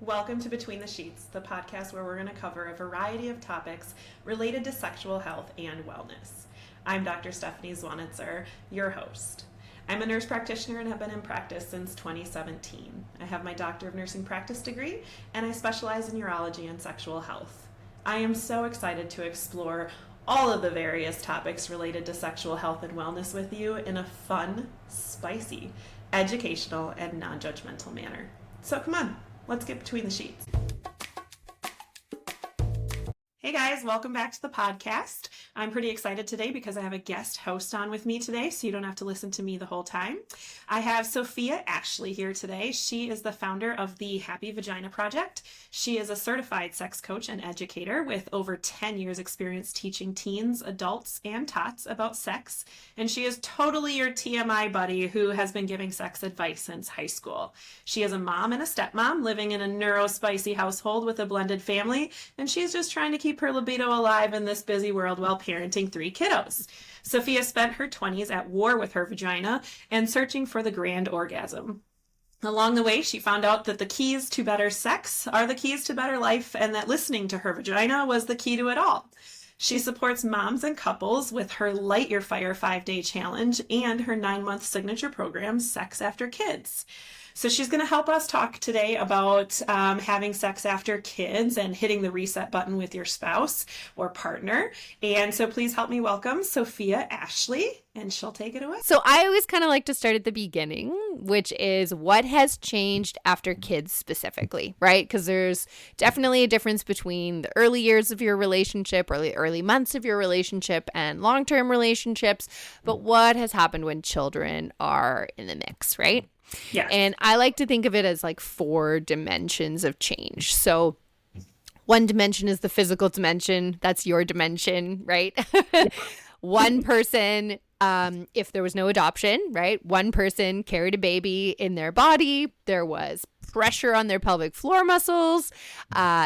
Welcome to Between the Sheets, the podcast where we're going to cover a variety of topics related to sexual health and wellness. I'm Dr. Stephanie Zwonitzer, your host. I'm a nurse practitioner and have been in practice since 2017. I have my Doctor of Nursing Practice degree, and I specialize in urology and sexual health. I am so excited to explore all of the various topics related to sexual health and wellness with you in a fun, spicy, educational, and non-judgmental manner. So come on, let's get between the sheets. Hey guys, welcome back to the podcast. I'm pretty excited today because I have a guest host on with me today, so you don't have to listen to me the whole time. I have Sofia Ashley here today. She is the founder of the Happy Vagina Project. She is a certified sex coach and educator with over 10 years experience teaching teens, adults, and tots about sex. And she is totally your TMI buddy who has been giving sex advice since high school. She is a mom and a stepmom living in a neurospicy household with a blended family, and she's just trying to keep her libido alive in this busy world while parenting 3 kiddos. Sofia spent her 20s at war with her vagina and searching for the grand orgasm. Along the way, she found out that the keys to better sex are the keys to better life, and that listening to her vagina was the key to it all. She supports moms and couples with her Light Your Fire 5-day challenge and her 9-month signature program, Sex After Kids. So she's going to help us talk today about having sex after kids and hitting the reset button with your spouse or partner. And so please help me welcome Sofia Ashley, and she'll take it away. So I always kind of like to start at the beginning, which is what has changed after kids specifically, right? Because there's definitely a difference between the early years of your relationship or the early months of your relationship and long-term relationships. But what has happened when children are in the mix, right? Yeah. And I like to think of it as like 4 dimensions of change. So one dimension is the physical dimension. That's your dimension, right? One person, if there was no adoption, right? One person carried a baby in their body. There was pressure on their pelvic floor muscles.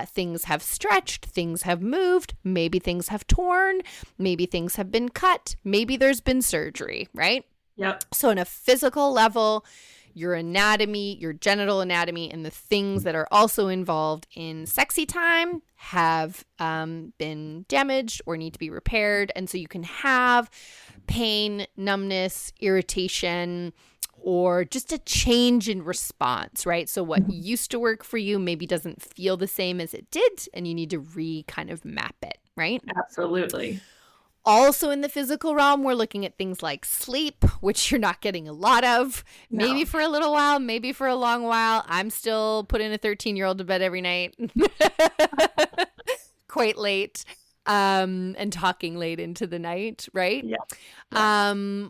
Things have stretched. Things have moved. Maybe things have torn. Maybe things have been cut. Maybe there's been surgery, right? Yep. So on a physical level, your anatomy, your genital anatomy, and the things that are also involved in sexy time have been damaged or need to be repaired. And so you can have pain, numbness, irritation, or just a change in response, right? So what used to work for you maybe doesn't feel the same as it did, and you need to kind of map it, right? Absolutely. Also in the physical realm, we're looking at things like sleep, which you're not getting a lot of, maybe for a little while, maybe for a long while. I'm still putting a 13-year-old to bed every night, quite late, and talking late into the night, right? Yeah.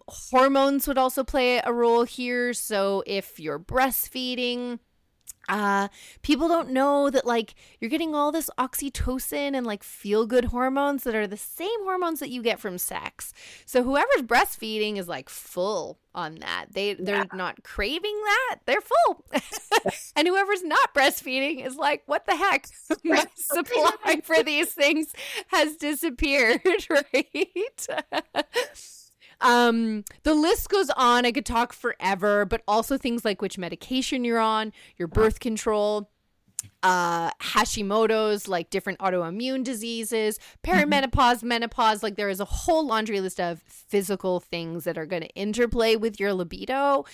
Hormones would also play a role here. So if you're breastfeeding, people don't know that like you're getting all this oxytocin and like feel good hormones that are the same hormones that you get from sex. So whoever's breastfeeding is like full on that. They're not craving that. They're full. And whoever's not breastfeeding is like, what the heck? My supply for these things has disappeared, right? The list goes on. I could talk forever, but also things like which medication you're on, your birth control, Hashimoto's, like different autoimmune diseases, perimenopause, menopause. Like there is a whole laundry list of physical things that are going to interplay with your libido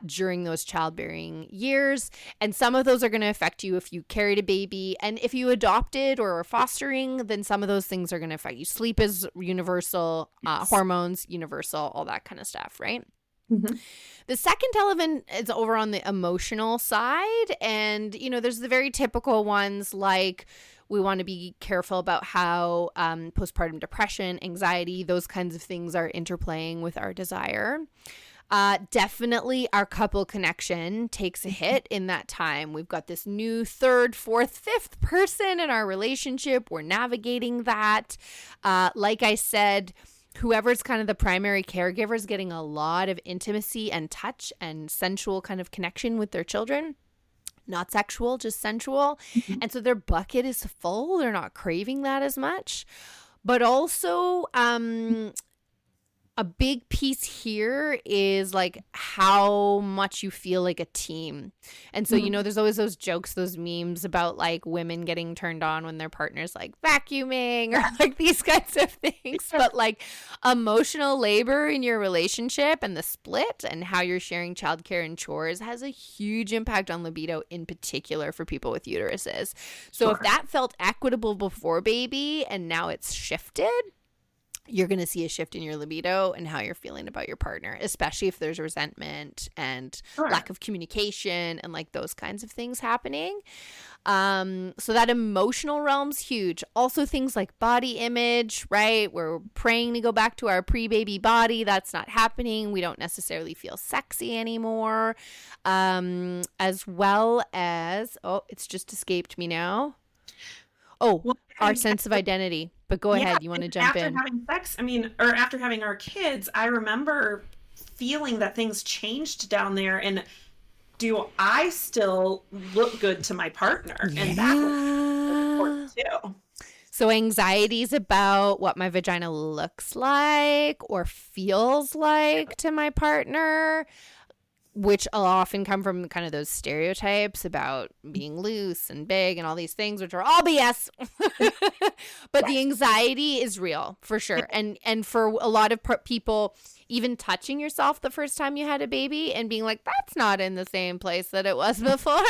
during those childbearing years. And some of those are going to affect you if you carried a baby. And if you adopted or are fostering, then some of those things are going to affect you. Sleep is universal, hormones, universal, all that kind of stuff, right? Mm-hmm. The second element is over on the emotional side. And, there's the very typical ones like we want to be careful about how postpartum depression, anxiety, those kinds of things are interplaying with our desire. Definitely our couple connection takes a hit in that time. We've got this new 3rd, 4th, 5th person in our relationship. We're navigating that. Like I said, whoever's kind of the primary caregiver is getting a lot of intimacy and touch and sensual kind of connection with their children. Not sexual, just sensual. Mm-hmm. And so their bucket is full. They're not craving that as much. But also a big piece here is like how much you feel like a team. And so, you know, there's always those jokes, those memes about like women getting turned on when their partner's like vacuuming or like these kinds of things. But like emotional labor in your relationship and the split and how you're sharing childcare and chores has a huge impact on libido, in particular for people with uteruses. So if that felt equitable before baby and now it's shifted, you're going to see a shift in your libido and how you're feeling about your partner, especially if there's resentment and lack of communication and like those kinds of things happening. So that emotional realm's huge. Also things like body image, right? We're praying to go back to our pre-baby body. That's not happening. We don't necessarily feel sexy anymore. As well as, it's just escaped me now. Our sense of identity. But go ahead. You want to jump in? After having sex, or after having our kids, I remember feeling that things changed down there. And do I still look good to my partner? Yeah. And that was important too. So anxiety is about what my vagina looks like or feels like to my partner, which will often come from kind of those stereotypes about being loose and big and all these things, which are all BS. But the anxiety is real for sure. And for a lot of people, even touching yourself the first time you had a baby and being like, that's not in the same place that it was before.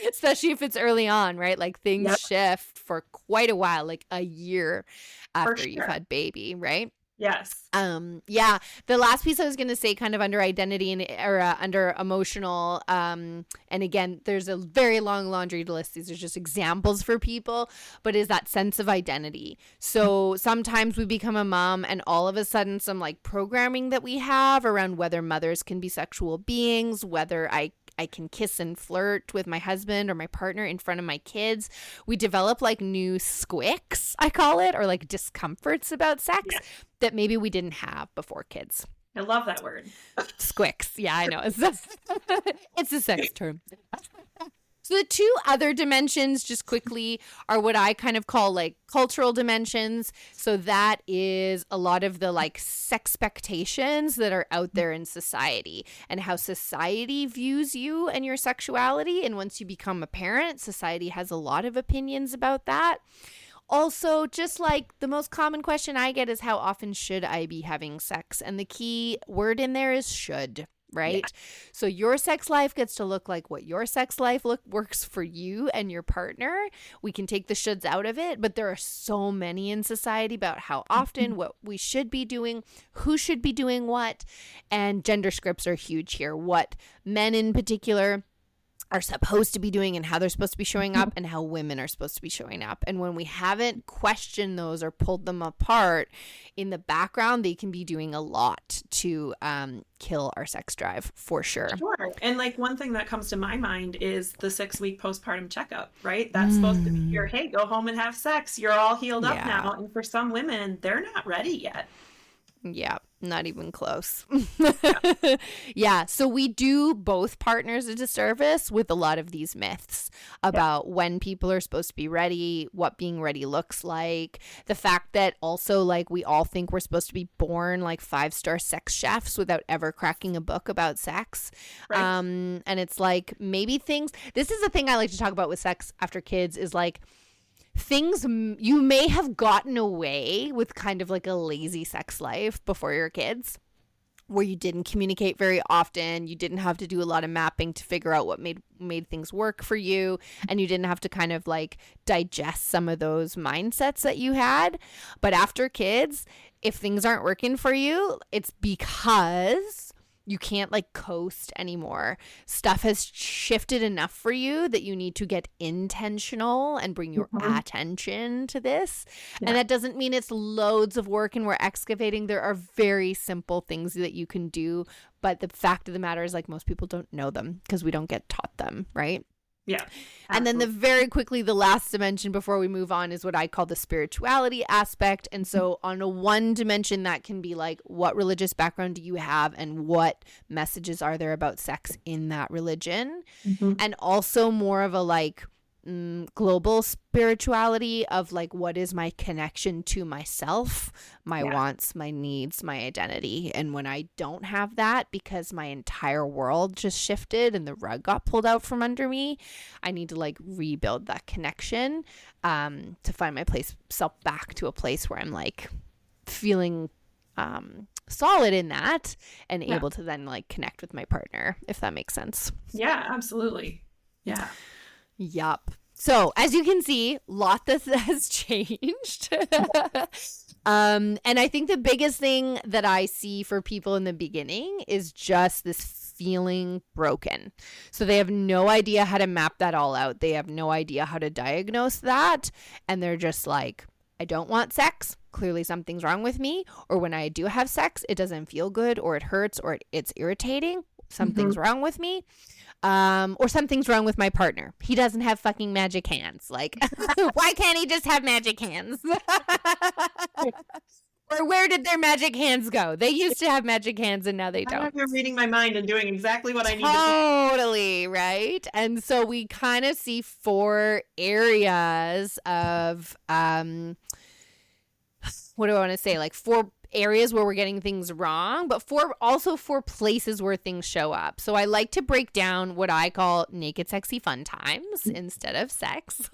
Especially if it's early on, right? Like things shift for quite a while, like a year after you've had baby, right? Yes. The last piece I was going to say, kind of under identity or under emotional, and again, there's a very long laundry list. These are just examples for people, but is that sense of identity. So sometimes we become a mom and all of a sudden some like programming that we have around whether mothers can be sexual beings, whether I can kiss and flirt with my husband or my partner in front of my kids. We develop like new squicks, I call it, or like discomforts about sex that maybe we didn't have before kids. I love that word. Squicks. Yeah, I know. It's a sex term. So the two other dimensions, just quickly, are what I kind of call like cultural dimensions. So that is a lot of the like sexpectations that are out there in society and how society views you and your sexuality. And once you become a parent, society has a lot of opinions about that. Also, just like the most common question I get is how often should I be having sex? And the key word in there is should. Right? Yeah. So your sex life gets to look like what your sex life works for you and your partner. We can take the shoulds out of it, but there are so many in society about how often, what we should be doing, who should be doing what, and gender scripts are huge here. What men in particular are supposed to be doing and how they're supposed to be showing up and how women are supposed to be showing up. And when we haven't questioned those or pulled them apart in the background, they can be doing a lot to kill our sex drive for sure. Sure. And like one thing that comes to my mind is the 6-week postpartum checkup, right? That's supposed to be your, hey, go home and have sex. You're all healed up now. And for some women, they're not ready yet. Yeah, not even close. Yeah, so we do both partners a disservice with a lot of these myths about when people are supposed to be ready, what being ready looks like, the fact that also like we all think we're supposed to be born like 5-star sex chefs without ever cracking a book about sex. Right. And it's like maybe this is the thing I like to talk about with sex after kids is like things you may have gotten away with kind of like a lazy sex life before your kids where you didn't communicate very often, you didn't have to do a lot of mapping to figure out what made things work for you, and you didn't have to kind of like digest some of those mindsets that you had. But after kids, if things aren't working for you, it's because you can't like coast anymore. Stuff has shifted enough for you that you need to get intentional and bring your attention to this. Yeah. And that doesn't mean it's loads of work and we're excavating. There are very simple things that you can do. But the fact of the matter is like most people don't know them because we don't get taught them, right? Yeah. And then the last dimension before we move on is what I call the spirituality aspect. And so on a one dimension, that can be like, what religious background do you have and what messages are there about sex in that religion? And also more of a like global spirituality of like, what is my connection to myself, my wants, my needs, my identity. And when I don't have that, because my entire world just shifted and the rug got pulled out from under me, I need to like rebuild that connection to find myself back to a place where I'm like feeling solid in that and able to then like connect with my partner, if that makes sense. Yeah, absolutely. Yeah. Yup. So as you can see, lot that has changed. And I think the biggest thing that I see for people in the beginning is just this feeling broken. So they have no idea how to map that all out. They have no idea how to diagnose that. And they're just like, I don't want sex. Clearly something's wrong with me. Or when I do have sex, it doesn't feel good, or it hurts, or it's irritating. Something's wrong with me. Or something's wrong with my partner. He doesn't have fucking magic hands. Like, why can't he just have magic hands? Or where did their magic hands go? They used to have magic hands and now they don't. You're reading my mind and doing exactly what I need to do. Totally, right? And so we kind of see 4 areas of, what do I want to say? Like 4 areas where we're getting things wrong, but 4 places where things show up. So I like to break down what I call naked, sexy, fun times instead of sex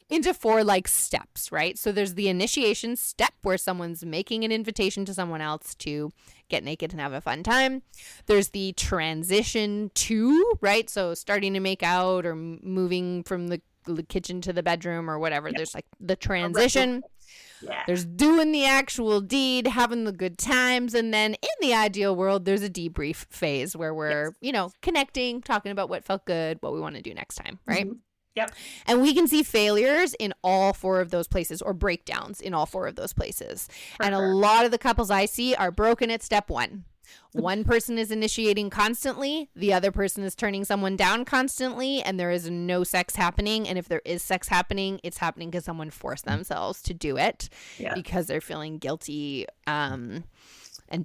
into 4 like steps, right? So there's the initiation step where someone's making an invitation to someone else to get naked and have a fun time. There's the transition to, right? So starting to make out or moving from the kitchen to the bedroom or whatever. There's like the transition. Yeah. There's doing the actual deed, having the good times, and then in the ideal world, there's a debrief phase where we're, connecting, talking about what felt good, what we want to do next time, right? Yep. And we can see failures in all 4 of those places, or breakdowns in all 4 of those places. And a lot of the couples I see are broken at step 1. One person is initiating constantly, the other person is turning someone down constantly, and there is no sex happening. And if there is sex happening, it's happening because someone forced themselves to do it because they're feeling guilty and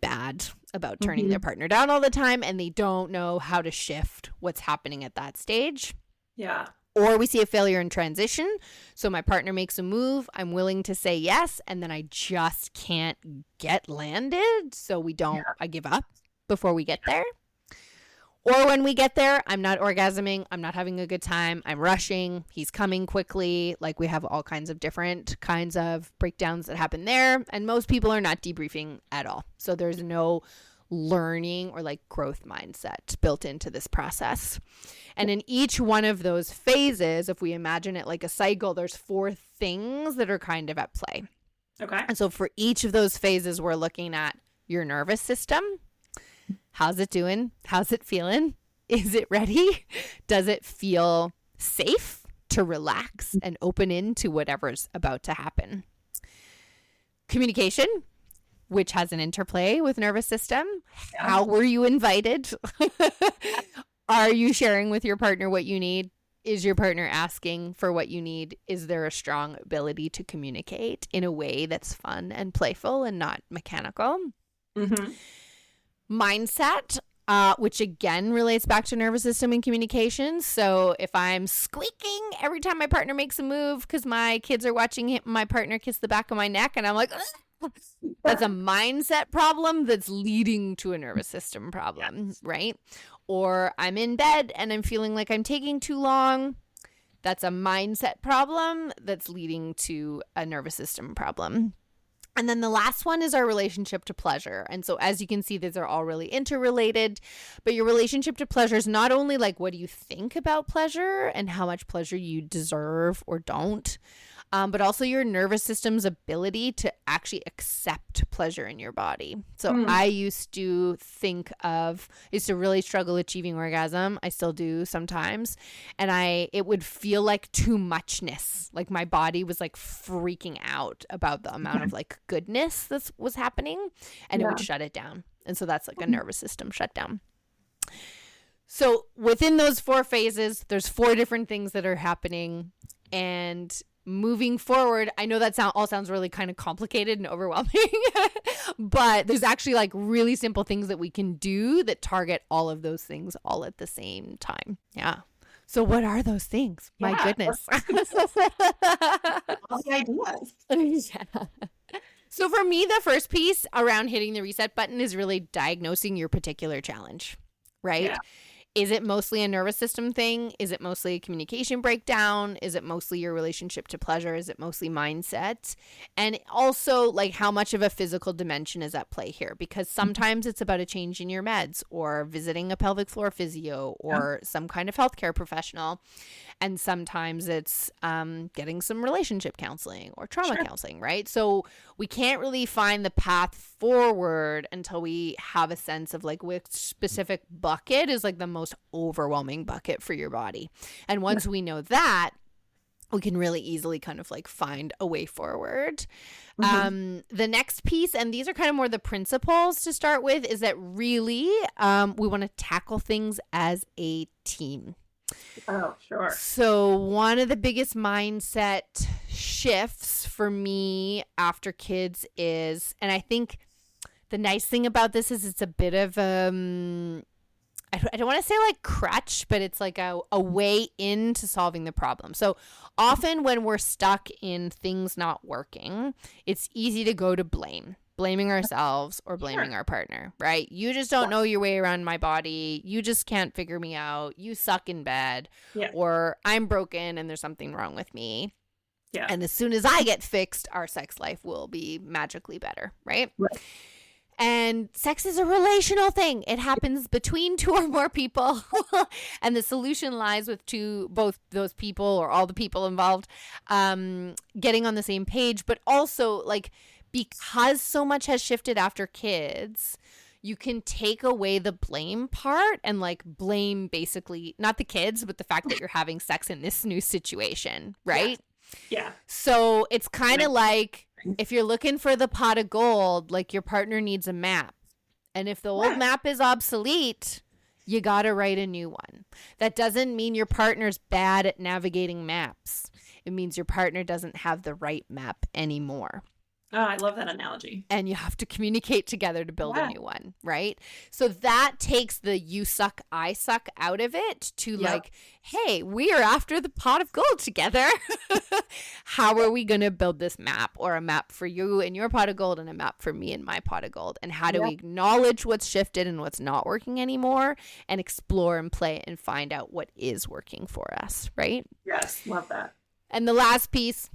bad about turning their partner down all the time, and they don't know how to shift what's happening at that stage. Yeah. Or we see a failure in transition. So my partner makes a move. I'm willing to say yes. And then I just can't get landed. So I give up before we get there. Or when we get there, I'm not orgasming. I'm not having a good time. I'm rushing. He's coming quickly. Like, we have all kinds of different kinds of breakdowns that happen there. And most people are not debriefing at all. So there's no learning or like growth mindset built into this process. And in each one of those phases, if we imagine it like a cycle, there's 4 things that are kind of at play. Okay. And so for each of those phases, we're looking at your nervous system. How's it doing? How's it feeling? Is it ready? Does it feel safe to relax and open into whatever's about to happen? Communication, which has an interplay with nervous system. Yeah. How were you invited? Are you sharing with your partner what you need? Is your partner asking for what you need? Is there a strong ability to communicate in a way that's fun and playful and not mechanical? Mindset, which again relates back to nervous system and communication. So if I'm squeaking every time my partner makes a move because my kids are watching my partner kiss the back of my neck and I'm like, that's a mindset problem that's leading to a nervous system problem, right? Or I'm in bed and I'm feeling like I'm taking too long. That's a mindset problem that's leading to a nervous system problem. And then the last one is our relationship to pleasure. And so as you can see, these are all really interrelated. But your relationship to pleasure is not only like, what do you think about pleasure and how much pleasure you deserve or don't, but also your nervous system's ability to actually accept pleasure in your body. So I used to really struggle achieving orgasm. I still do sometimes. And it would feel like too muchness. Like my body was like freaking out about the amount of like goodness that was happening, and it would shut it down. And so that's like a nervous system shutdown. So within those 4 phases, there's 4 different things that are happening. And moving forward, I know that all sounds really kind of complicated and overwhelming, but there's actually like really simple things that we can do that target all of those things all at the same time. Yeah. So what are those things? My goodness. All the ideas. Yeah. So for me, the first piece around hitting the reset button is really diagnosing your particular challenge, right? Yeah. Is it mostly a nervous system thing? Is it mostly a communication breakdown? Is it mostly your relationship to pleasure? Is it mostly mindset? And also, like, how much of a physical dimension is at play here? Because sometimes it's about a change in your meds or visiting a pelvic floor physio or some kind of healthcare professional. And sometimes it's getting some relationship counseling or trauma counseling, right? So we can't really find the path forward until we have a sense of like which specific bucket is like the most overwhelming bucket for your body. And once we know that, we can really easily kind of like find a way forward. The next piece, and these are kind of more the principles to start with, is that really we want to tackle things as a team. Oh, sure. So one of the biggest mindset shifts for me after kids is, and I think the nice thing about this is it's a bit of I don't want to say like crutch, but it's like a way into solving the problem. So often when we're stuck in things not working, it's easy to go to blaming ourselves or blaming our partner, right? You just don't know your way around my body. You just can't figure me out. You suck in bed, or I'm broken and there's something wrong with me. Yeah. And as soon as I get fixed, our sex life will be magically better, right? And sex is a relational thing. It happens between two or more people. And the solution lies with both those people or all the people involved getting on the same page, but also like, because so much has shifted after kids, you can take away the blame part and like blame basically not the kids, but the fact that you're having sex in this new situation, right? Yeah. So it's kind of like if you're looking for the pot of gold, like your partner needs a map. And if the old map is obsolete, you got to write a new one. That doesn't mean your partner's bad at navigating maps. It means your partner doesn't have the right map anymore. Oh, I love that analogy. And you have to communicate together to build a new one, right? So that takes the you suck, I suck out of it to like, hey, we are after the pot of gold together. How are we going to build this map, or a map for you and your pot of gold and a map for me and my pot of gold? And how do we acknowledge what's shifted and what's not working anymore and explore and play and find out what is working for us, right? Yes, love that. And the last piece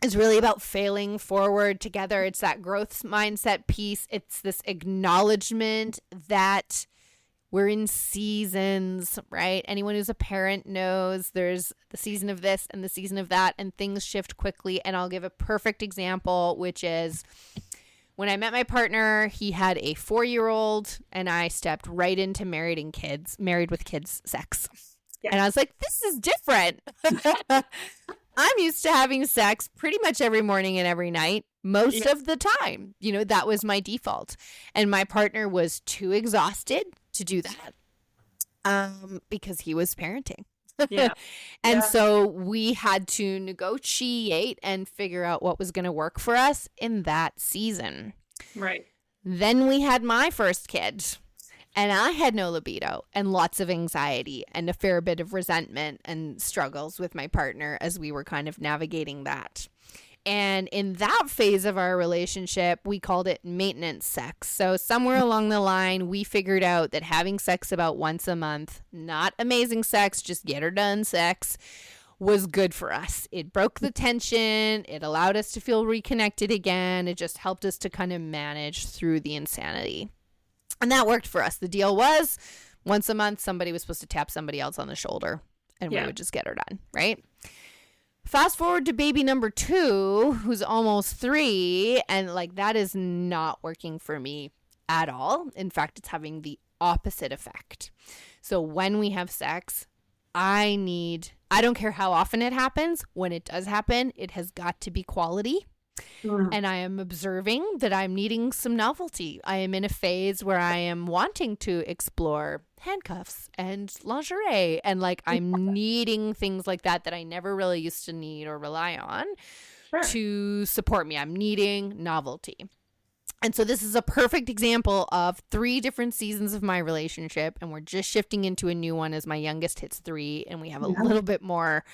is really about failing forward together. It's that growth mindset piece. It's this acknowledgement that we're in seasons, right? Anyone who's a parent knows there's the season of this and the season of that, and things shift quickly. And I'll give a perfect example, which is when I met my partner, he had a 4-year-old, and I stepped right into married with kids sex. Yeah. And I was like, this is different. I'm used to having sex pretty much every morning and every night, most of the time. You know, that was my default. And my partner was too exhausted to do that because he was parenting. And so we had to negotiate and figure out what was going to work for us in that season. Right. Then we had my first kid. And I had no libido and lots of anxiety and a fair bit of resentment and struggles with my partner as we were kind of navigating that. And in that phase of our relationship, we called it maintenance sex. So somewhere along the line, we figured out that having sex about once a month, not amazing sex, just get her done sex, was good for us. It broke the tension. It allowed us to feel reconnected again. It just helped us to kind of manage through the insanity. And that worked for us. The deal was once a month, somebody was supposed to tap somebody else on the shoulder and we would just get her done, right? Fast forward to baby number 2, who's almost 3. And like, that is not working for me at all. In fact, it's having the opposite effect. So when we have sex, I don't care how often it happens. When it does happen, it has got to be quality. And I am observing that I'm needing some novelty. I am in a phase where I am wanting to explore handcuffs and lingerie. And like, I'm needing things like that I never really used to need or rely on to support me. I'm needing novelty. And so this is a perfect example of 3 different seasons of my relationship, and we're just shifting into a new one as my youngest hits 3, and we have a little bit more,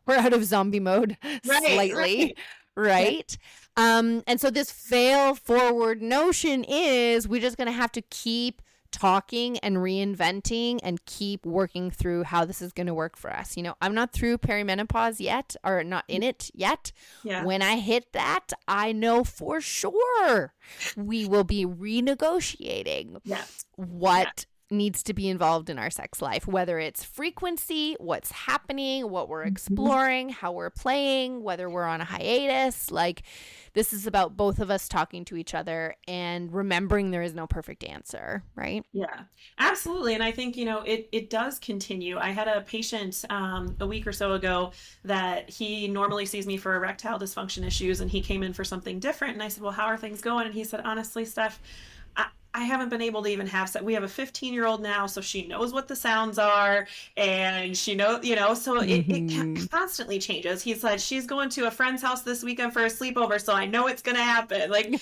we're out of zombie mode slightly, right? And so this fail forward notion is we're just going to have to keep talking and reinventing and keep working through how this is going to work for us. You know, I'm not through perimenopause yet, or not in it yet. Yeah. When I hit that, I know for sure we will be renegotiating what needs to be involved in our sex life, whether it's frequency, what's happening, what we're exploring, how we're playing, whether we're on a hiatus. Like, this is about both of us talking to each other and remembering there is no perfect answer, right? Yeah, absolutely. And I think, you know, it does continue. I had a patient a week or so ago that he normally sees me for erectile dysfunction issues, and he came in for something different. And I said, well, how are things going? And he said, honestly, Steph, I haven't been able to even have sex. We have a 15-year-old now, so she knows what the sounds are, and she knows, you know, so it constantly changes. He said, she's going to a friend's house this weekend for a sleepover, so I know it's going to happen. Like,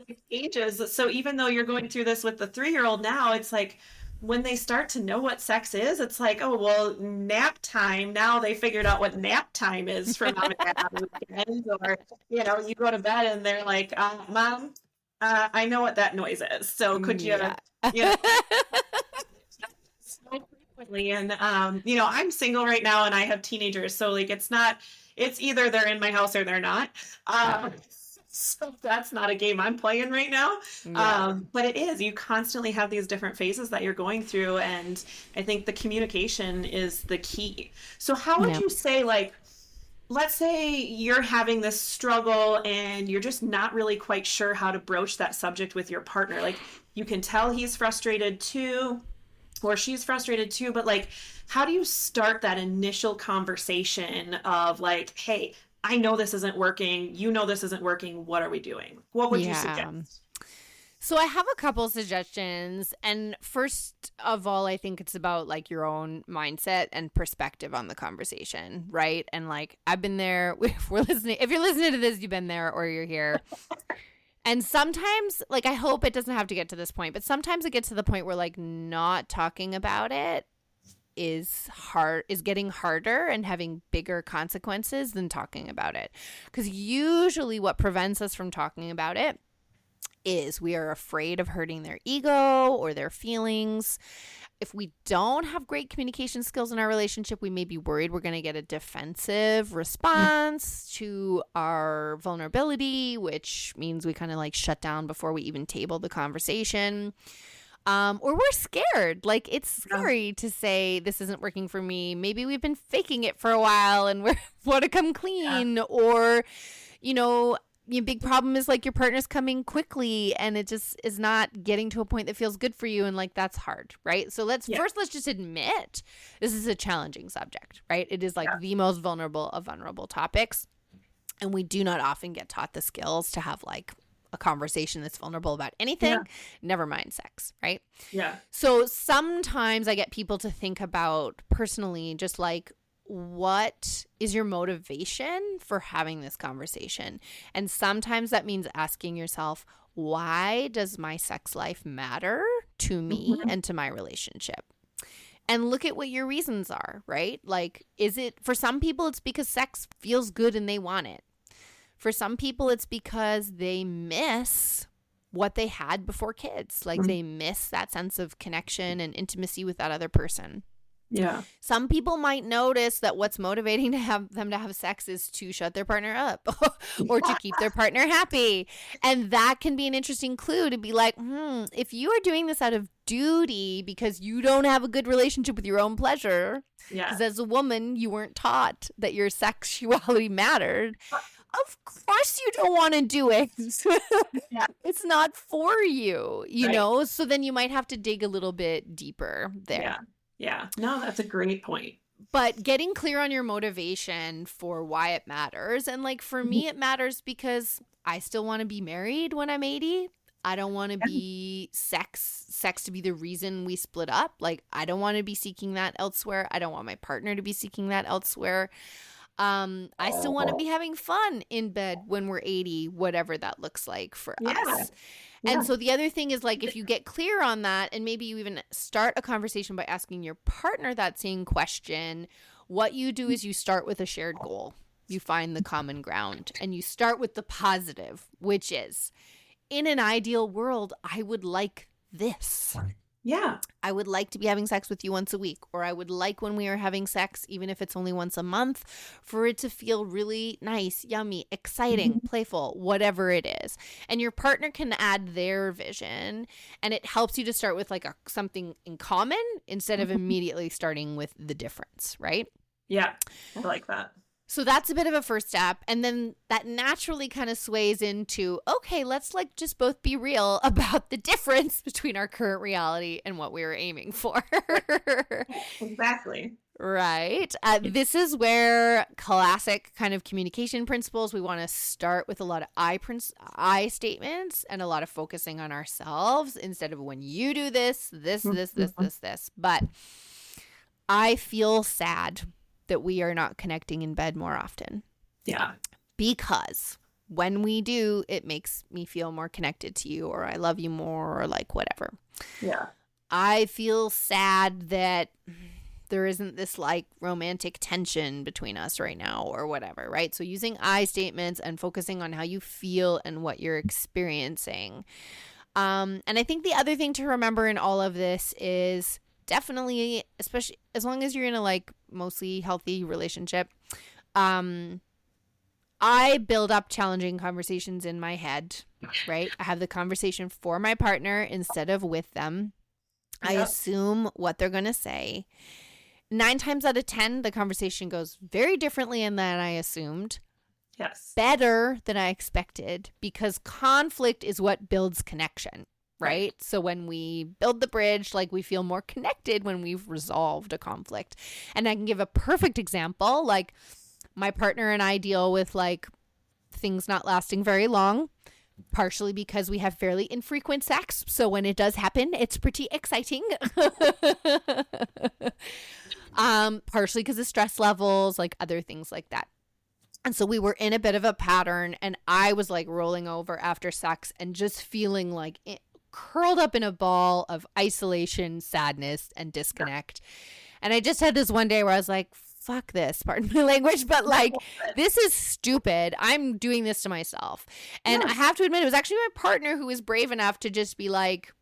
it changes. So even though you're going through this with the 3-year-old now, it's like, when they start to know what sex is, it's like, oh, well, nap time. Now they figured out what nap time is for mom and dad on the weekends. Or, you know, you go to bed and they're like, Mom, I know what that noise is. So could you, you know, so frequently. And, you know, I'm single right now and I have teenagers. So like, it's either they're in my house or they're not. So that's not a game I'm playing right now. But it is, you constantly have these different phases that you're going through. And I think the communication is the key. So how would you say, like, let's say you're having this struggle and you're just not really quite sure how to broach that subject with your partner. Like, you can tell he's frustrated too, or she's frustrated too, but like, how do you start that initial conversation of like, hey, I know this isn't working. You know this isn't working. What are we doing? What would you suggest? So I have a couple suggestions. And first of all, I think it's about like your own mindset and perspective on the conversation, right? And like, I've been there. If you're listening to this, you've been there or you're here. And sometimes, like, I hope it doesn't have to get to this point, but sometimes it gets to the point where like not talking about it is getting harder and having bigger consequences than talking about it. Because usually what prevents us from talking about it is we are afraid of hurting their ego or their feelings. If we don't have great communication skills in our relationship, we may be worried we're going to get a defensive response to our vulnerability, which means we kind of like shut down before we even table the conversation. Or we're scared. Like, it's scary to say this isn't working for me. Maybe we've been faking it for a while and we want to come clean. Or, you know, your big problem is like your partner's coming quickly and it just is not getting to a point that feels good for you. And like, that's hard, right? So let's just admit this is a challenging subject, right? It is like the most vulnerable of vulnerable topics. And we do not often get taught the skills to have like a conversation that's vulnerable about anything, never mind sex, right? Yeah. So sometimes I get people to think about personally, just like, what is your motivation for having this conversation? And sometimes that means asking yourself, why does my sex life matter to me and to my relationship? And look at what your reasons are, right? Like, is it, for some people, it's because sex feels good and they want it. For some people, it's because they miss what they had before kids. Like, they miss that sense of connection and intimacy with that other person. Yeah. Some people might notice that what's motivating to have them to have sex is to shut their partner up or to keep their partner happy. And that can be an interesting clue to be like, if you are doing this out of duty because you don't have a good relationship with your own pleasure, because as a woman, you weren't taught that your sexuality mattered. Of course you don't want to do it. It's not for you, you know? So then you might have to dig a little bit deeper there. Yeah. No, that's a great point. But getting clear on your motivation for why it matters. And like, for me, it matters because I still want to be married when I'm 80. I don't want to be sex to be the reason we split up. Like, I don't want to be seeking that elsewhere. I don't want my partner to be seeking that elsewhere. I still want to be having fun in bed when we're 80, whatever that looks like for us. And so the other thing is, like, if you get clear on that, and maybe you even start a conversation by asking your partner that same question, what you do is you start with a shared goal. You find the common ground, and you start with the positive, which is, in an ideal world, I would like this. Yeah. I would like to be having sex with you once a week, or I would like when we are having sex, even if it's only once a month, for it to feel really nice, yummy, exciting, playful, whatever it is. And your partner can add their vision, and it helps you to start with like something in common instead of immediately starting with the difference, right? Yeah, I like that. So that's a bit of a first step. And then that naturally kind of sways into, okay, let's like just both be real about the difference between our current reality and what we were aiming for. Exactly. Right. This is where classic kind of communication principles, we want to start with a lot of I statements and a lot of focusing on ourselves instead of when you do this. But I feel sad that we are not connecting in bed more often. Yeah. Because when we do, it makes me feel more connected to you, or I love you more, or like whatever. Yeah. I feel sad that there isn't this like romantic tension between us right now or whatever, right? So using I statements and focusing on how you feel and what you're experiencing. And I think the other thing to remember in all of this is definitely, especially as long as you're in a like mostly healthy relationship, I build up challenging conversations in my head, right? I have the conversation for my partner instead of with them. I assume what they're going to say. 9 times out of 10, the conversation goes very differently than I assumed. Yes. Better than I expected, because conflict is what builds connection. Right? So when we build the bridge, like we feel more connected when we've resolved a conflict. And I can give a perfect example. Like my partner and I deal with like things not lasting very long, partially because we have fairly infrequent sex. So when it does happen, it's pretty exciting. Partially because of stress levels, like other things like that. And so we were in a bit of a pattern, and I was like rolling over after sex and just feeling like curled up in a ball of isolation, sadness, and disconnect. And I just had this one day where I was like, fuck this, pardon my language, but like, this is stupid. I'm doing this to myself. And I have to admit, it was actually my partner who was brave enough to just be like,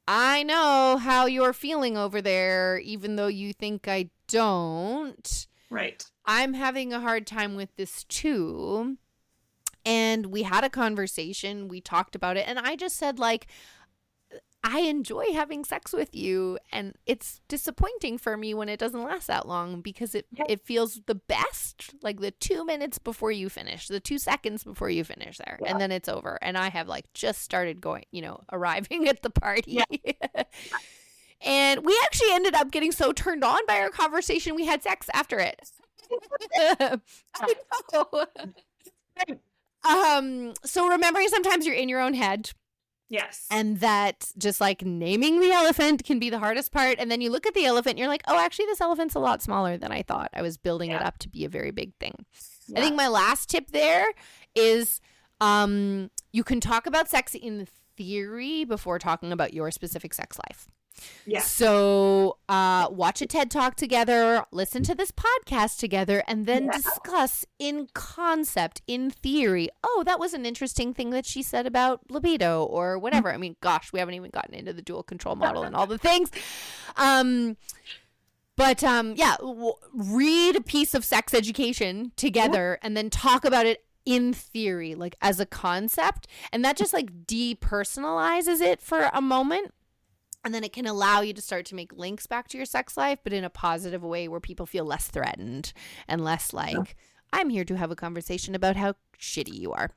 I know how you're feeling over there, even though you think I don't. Right. I'm having a hard time with this too. And we had a conversation, we talked about it, and I just said, like, I enjoy having sex with you, and it's disappointing for me when it doesn't last that long, because it feels the best, like the 2 minutes before you finish, the 2 seconds before you finish there, and then it's over. And I have like just started going, arriving at the party. Yeah. And we actually ended up getting so turned on by our conversation, we had sex after it. I know. So remembering sometimes you're in your own head. Yes. And that just like naming the elephant can be the hardest part. And then you look at the elephant and you're like, oh, actually this elephant's a lot smaller than I thought. I was building it up to be a very big thing. Yeah. I think my last tip there is you can talk about sex in theory before talking about your specific sex life. Yeah. So watch a TED Talk together, listen to this podcast together, and then discuss in concept, in theory. Oh, that was an interesting thing that she said about libido or whatever. I mean, gosh, we haven't even gotten into the dual control model and all the things. Read a piece of sex education together and then talk about it in theory, like as a concept. And that just like depersonalizes it for a moment. And then it can allow you to start to make links back to your sex life, but in a positive way where people feel less threatened and less like, I'm here to have a conversation about how shitty you are.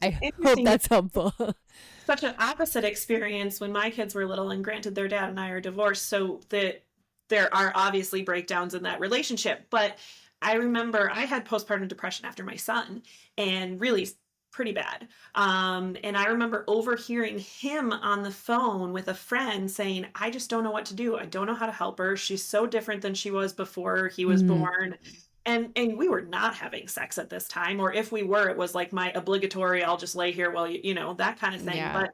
I hope that's helpful. Such an opposite experience when my kids were little, and granted their dad and I are divorced, so that there are obviously breakdowns in that relationship. But I remember I had postpartum depression after my son, and really pretty bad. And I remember overhearing him on the phone with a friend saying, I just don't know what to do. I don't know how to help her. She's so different than she was before he was born. And we were not having sex at this time, or if we were, it was like my obligatory, I'll just lay here while you know, that kind of thing. Yeah. But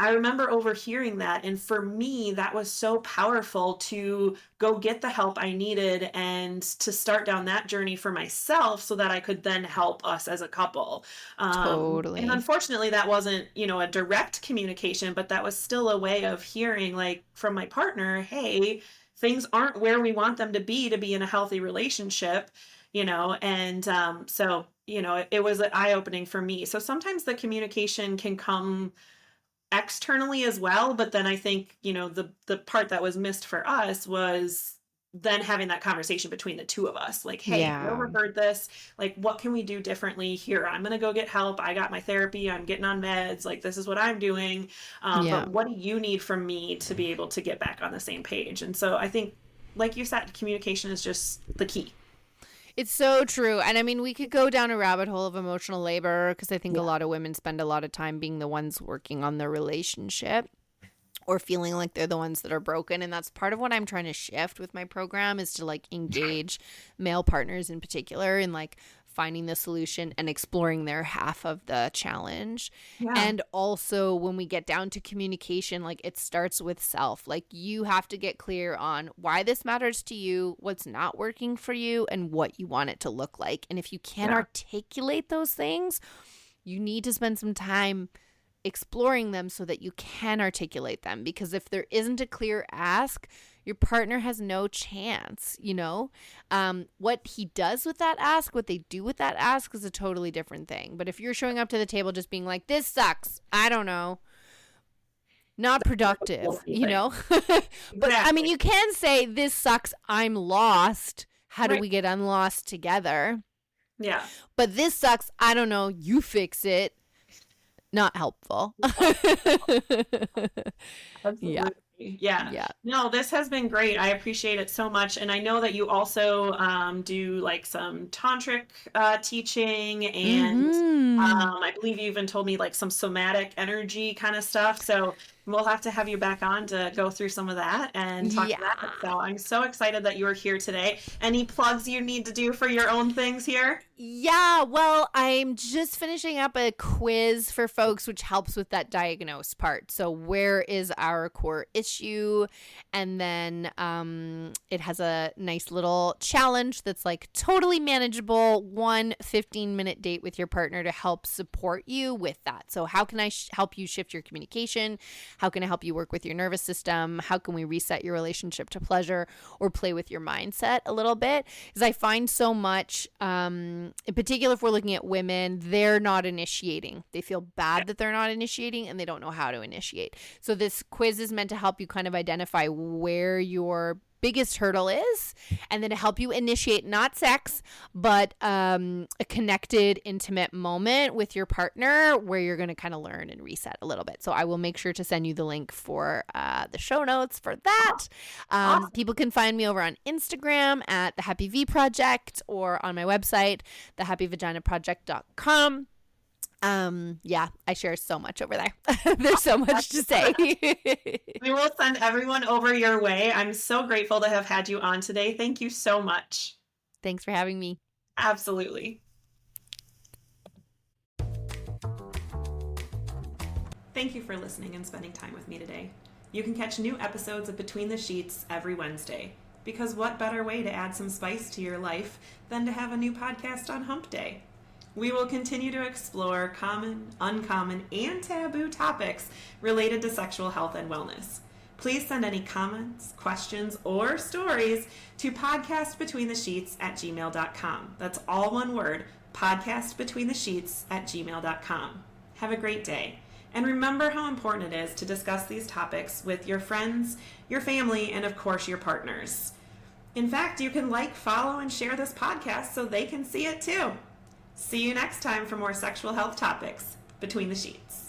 I remember overhearing that. And for me, that was so powerful to go get the help I needed and to start down that journey for myself so that I could then help us as a couple. Totally. And unfortunately, that wasn't, you know, a direct communication, but that was still a way of hearing, like, from my partner, hey, things aren't where we want them to be in a healthy relationship, you know. And so, you know, it was eye-opening for me. So sometimes the communication can come externally as well, but then I think, you know, the part that was missed for us was then having that conversation between the two of us, like, hey, I overheard this, like, what can we do differently here? I'm gonna go get help. I got my therapy, I'm getting on meds, like, this is what I'm doing, but what do you need from me to be able to get back on the same page? And so I think, like you said, communication is just the key. It's so true. And I mean, we could go down a rabbit hole of emotional labor, because I think a lot of women spend a lot of time being the ones working on their relationship or feeling like they're the ones that are broken. And that's part of what I'm trying to shift with my program, is to like engage male partners in particular in like finding the solution and exploring their half of the challenge. Yeah. And also when we get down to communication, like it starts with self. Like you have to get clear on why this matters to you, what's not working for you, and what you want it to look like. And if you can't articulate those things, you need to spend some time exploring them so that you can articulate them. Because if there isn't a clear ask, your partner has no chance, you know? What he does with that ask, what they do with that ask is a totally different thing. But if you're showing up to the table just being like, this sucks, I don't know, not productive, you know? But I mean, you can say, this sucks, I'm lost. How do we get unlost together? Yeah. But this sucks, I don't know, you fix it. Not helpful. Absolutely. Yeah. No, this has been great. I appreciate it so much. And I know that you also do like some tantric teaching, and I believe you even told me like some somatic energy kind of stuff. So we'll have to have you back on to go through some of that and talk about that. So I'm so excited that you are here today. Any plugs you need to do for your own things here? Yeah, well, I'm just finishing up a quiz for folks, which helps with that diagnose part. So where is our core issue? And then it has a nice little challenge that's like totally manageable, 1 15-minute date with your partner to help support you with that. So how can I help you shift your communication? How can I help you work with your nervous system? How can we reset your relationship to pleasure or play with your mindset a little bit? Because I find so much, in particular, if we're looking at women, they're not initiating. They feel bad that they're not initiating, and they don't know how to initiate. So this quiz is meant to help you kind of identify where your biggest hurdle is, and then to help you initiate not sex, but a connected, intimate moment with your partner where you're going to kind of learn and reset a little bit. So I will make sure to send you the link for the show notes for that. People can find me over on Instagram at the Happy V Project, or on my website, thehappyvaginaproject.com. I share so much over there. There's so much to say. We will send everyone over your way. I'm so grateful to have had you on today. Thank you so much. Thanks for having me. Absolutely. Thank you for listening and spending time with me today. You can catch new episodes of Between the Sheets every Wednesday, because what better way to add some spice to your life than to have a new podcast on Hump Day? We will continue to explore common, uncommon, and taboo topics related to sexual health and wellness. Please send any comments, questions, or stories to podcastbetweenthesheets@gmail.com. That's all one word, podcastbetweenthesheets@gmail.com. Have a great day. And remember how important it is to discuss these topics with your friends, your family, and of course your partners. In fact, you can like, follow, and share this podcast so they can see it too. See you next time for more sexual health topics between the sheets.